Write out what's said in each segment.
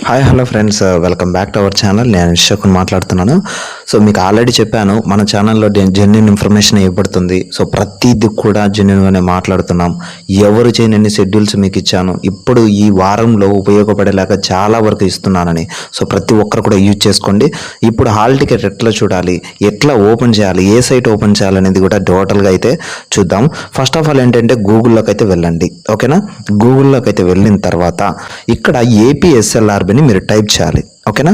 Hi hello friends, welcome back to our channel. నేను విశ్వకుని మాట్లాడుతున్నాను. So మీకు ఆల్రెడీ చెప్పాను, మన ఛానల్లో జెన్యున్ ఇన్ఫర్మేషన్ ఇవ్వబడుతుంది. సో ప్రతిదీ కూడా జెన్యున్గానే మాట్లాడుతున్నాం. ఎవరు చేయని షెడ్యూల్స్ మీకు ఇచ్చాను. ఇప్పుడు ఈ వారంలో ఉపయోగపడేలాగా చాలా వరకు ఇస్తున్నానని. సో ప్రతి ఒక్కరు కూడా యూజ్ చేసుకోండి. ఇప్పుడు హాల్ టికెట్ ఎట్లా చూడాలి, ఎట్లా ఓపెన్ చేయాలి, ఏ సైట్ ఓపెన్ చేయాలనేది కూడా టోటల్గా అయితే చూద్దాం. ఫస్ట్ ఆఫ్ ఆల్ ఏంటంటే గూగుల్లోకి అయితే వెళ్ళండి. ఓకేనా, గూగుల్లోకి అయితే వెళ్ళిన తర్వాత ఇక్కడ ఏపీఎస్ఎల్ఆర్బిని మీరు టైప్ చేయాలి. ఓకేనా,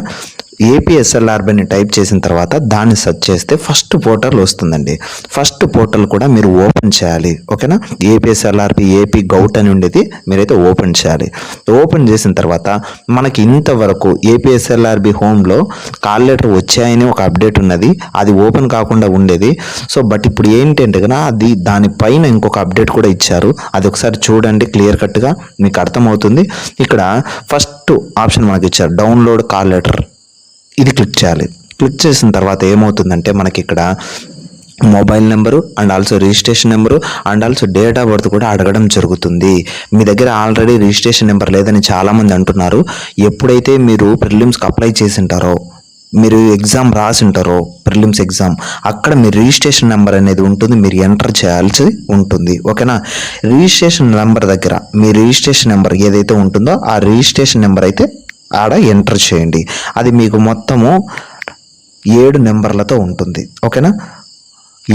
ఏపీఎస్ఎల్ఆర్బిని టైప్ చేసిన తర్వాత దాన్ని సెర్చ్ చేస్తే ఫస్ట్ పోర్టల్ వస్తుందండి. ఫస్ట్ పోర్టల్ కూడా మీరు ఓపెన్ చేయాలి. ఓకేనా, ఏపీఎస్ఎల్ఆర్బి ఏపీ గౌట్ అని ఉండేది, మీరైతే ఓపెన్ చేయాలి. ఓపెన్ చేసిన తర్వాత మనకి ఇంతవరకు ఏపీఎస్ఎల్ఆర్బి హోమ్లో కాల్ లెటర్ వచ్చాయని ఒక అప్డేట్ ఉన్నది, అది ఓపెన్ కాకుండా ఉండేది. సో బట్ ఇప్పుడు ఏంటంటే కదా, అది దానిపైన ఇంకొక అప్డేట్ కూడా ఇచ్చారు. అది ఒకసారి చూడండి, క్లియర్ కట్గా మీకు అర్థమవుతుంది. ఇక్కడ ఫస్ట్ ఆప్షన్ మనకి ఇచ్చారు, డౌన్లోడ్ కాల్ లెటర్. ఇది క్లిక్ చేయాలి. క్లిక్ చేసిన తర్వాత ఏమవుతుందంటే మనకి ఇక్కడ mobile number and also registration number and also date of birth కూడా అడగడం జరుగుతుంది. మీ దగ్గర ఆల్రెడీ రిజిస్ట్రేషన్ నెంబర్ లేదని చాలామంది అంటున్నారు. ఎప్పుడైతే మీరు ప్రిలిమ్స్కి అప్లై చేసి ఉంటారో, మీరు ఎగ్జామ్ రాసి ఉంటారో ప్రిలిమ్స్ ఎగ్జామ్, అక్కడ మీ రిజిస్ట్రేషన్ నెంబర్ అనేది ఉంటుంది, మీరు ఎంటర్ చేయాల్సి ఉంటుంది. ఓకేనా, రిజిస్ట్రేషన్ నెంబర్ దగ్గర మీ రిజిస్ట్రేషన్ నెంబర్ ఏదైతే ఉంటుందో ఆ రిజిస్ట్రేషన్ నెంబర్ అయితే ఆడ ఎంటర్ చేయండి. అది మీకు మొత్తము 7 నెంబర్లతో ఉంటుంది. ఓకేనా,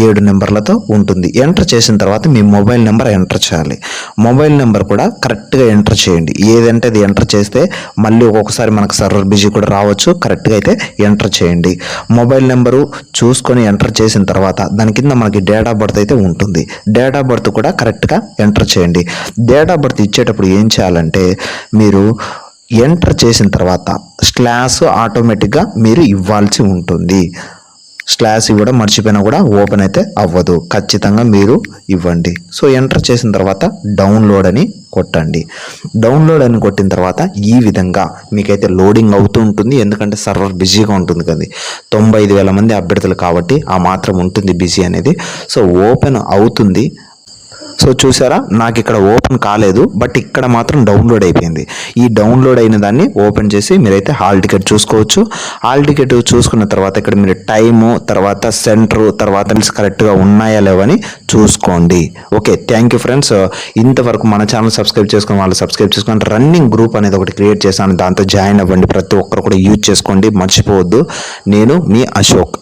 7 నెంబర్లతో ఉంటుంది. ఎంటర్ చేసిన తర్వాత మీ మొబైల్ నెంబర్ ఎంటర్ చేయాలి. మొబైల్ నెంబర్ కూడా కరెక్ట్గా ఎంటర్ చేయండి. ఏదంటే అది ఎంటర్ చేస్తే మళ్ళీ ఒక్కొక్కసారి మనకు సర్వర్ బిజీ కూడా రావచ్చు. కరెక్ట్గా అయితే ఎంటర్ చేయండి. మొబైల్ నెంబరు చూసుకొని ఎంటర్ చేసిన తర్వాత దాని కింద మనకి డేట్ ఆఫ్ బర్త్ అయితే ఉంటుంది. డేట్ ఆఫ్ బర్త్ కూడా కరెక్ట్గా ఎంటర్ చేయండి. డేట్ ఆఫ్ బర్త్ ఇచ్చేటప్పుడు ఏం చేయాలంటే, మీరు ఎంటర్ చేసిన తర్వాత స్లాష్ ఆటోమేటిక్గా మీరు ఇవ్వాల్సి ఉంటుంది. స్లాష్ ఇవ్వడం మర్చిపోయినా కూడా ఓపెన్ అయితే అవ్వదు, ఖచ్చితంగా మీరు ఇవ్వండి. సో ఎంటర్ చేసిన తర్వాత డౌన్లోడ్ అని కొట్టండి. డౌన్లోడ్ అని కొట్టిన తర్వాత ఈ విధంగా మీకైతే లోడింగ్ అవుతూ ఉంటుంది. ఎందుకంటే సర్వర్ బిజీగా ఉంటుంది కదా, 95,000 మంది అభ్యర్థులు కాబట్టి ఆ మాత్రం ఉంటుంది బిజీ అనేది. సో ఓపెన్ అవుతుంది. సో చూసారా, నాకు ఇక్కడ ఓపెన్ కాలేదు, బట్ ఇక్కడ మాత్రం డౌన్లోడ్ అయిపోయింది. ఈ డౌన్లోడ్ అయిన దాన్ని ఓపెన్ చేసి మీరైతే హాల్ టికెట్ చూసుకోవచ్చు. హాల్ టికెట్ చూసుకున్న తర్వాత ఇక్కడ మీరు టైము, తర్వాత సెంటరు, తర్వాత కరెక్ట్గా ఉన్నాయా లేవని చూసుకోండి. Okay, thank you friends. ఇంతవరకు మన ఛానల్ సబ్స్క్రైబ్ చేసుకుని వాళ్ళు సబ్స్క్రైబ్ చేసుకుని రన్నింగ్ గ్రూప్ అనేది ఒకటి క్రియేట్ చేశాను, దాంతో జాయిన్ అవ్వండి. ప్రతి ఒక్కరు కూడా యూజ్ చేసుకోండి, మర్చిపోవద్దు. నేను మీ అశోక్.